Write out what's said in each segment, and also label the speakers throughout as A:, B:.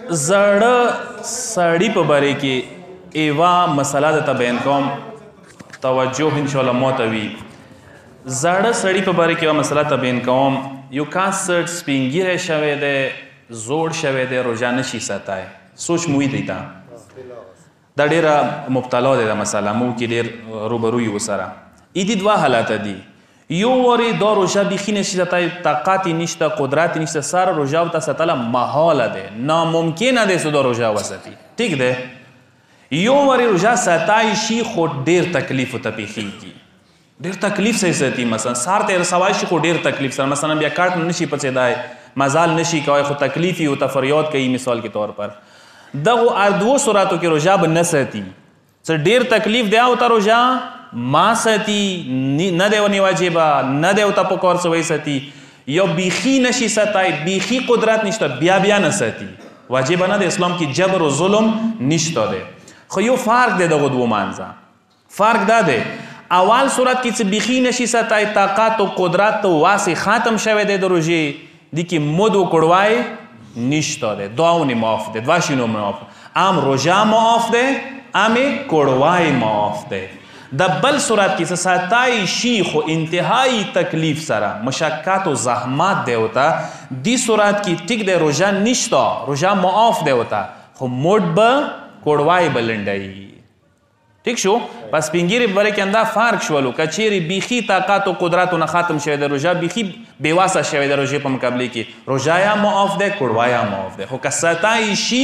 A: زړه سړي په باره کې ایوا مسله درته بیان کوم، توجه انشاءالله مو ته وي. زړه سړي په باره کې یوه مسله ته بیان کوم. یو کاسټ سپین ږیری شوی دی، زوړ شوی دی، روژه نشي ساتای. سوچ مو دی ته دا ډېره مبتلا دی دا مسله، موږ کې ډېر روبرو یو سره. ایدي دوه حالته دي. یو وارې دا روژه بیخي نشي ساتای، طاقت یې نشته، قدرت یې نشته، سره روژه ورته ساتله محاله دی، ناممکنه دی چې دا روژه وساتي. ټیک دی. یو وارې روژه ساتای شي خو ډېر تکلیف ورته پېښېږي، ډېر تکلیف سره ساتي. مثلا سهار ته یې رسوای شي خو ډېر تکلیف سره، مثلا بیا کاټ نشي پڅېدای، مزال نشي کوای، خو تکلیف یې ورته فریاد کوي مثال کے طور پر. دغو دوو صورتو کې روژه به نه ساتي. څه ډېر تکلیف دی او ته روژه ما ساتي، نه دی ونې واجبه، نه دی ورته پکار څه ساتي. یو بیخي نشي ساتای، بیخي قدرت نشته، بیا نه ساتي، واجبه نه دی. اسلام کې جبر و ظلم نشته دی. خو یو فرق دی دغو دوو منځه. فرق دا دی اول صورت کې چې بیخي نشي ساتای، طاقت و قدرت و واسې ختم شوی دی د روژې، دی کې مد و کړوای نشته دی، دعاونه معاف دی، دوه شینو معاف. ام روژه معاف دی، ام کړوای معاف دی. د بل صورت کې څه ساتای شي خو انتهایی تکلیف سره، مشقت و زحمت دی ورته، دی صورت کې ټیک دی روژه نشته، روژه معاف دی ورته، خو مد به کړوای به لنډوي. ٹھیک شو؟ پس سپین ږیري په باره کې همدا فرق شولو. که چیرې بیخي طاقت و قدرتو نه ختم شوی دی، روژه بیخي بېواسه شوی دی روژې په مقابلې کې، روژه یا معاف دی، کړوای یا معاف دی. خو که ساتای شي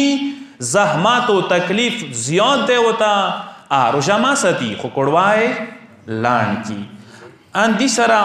A: زحمت و تکلیف زیات دی ورته، روژه ما ساتي خو کړوای لاند کی. ان دې سره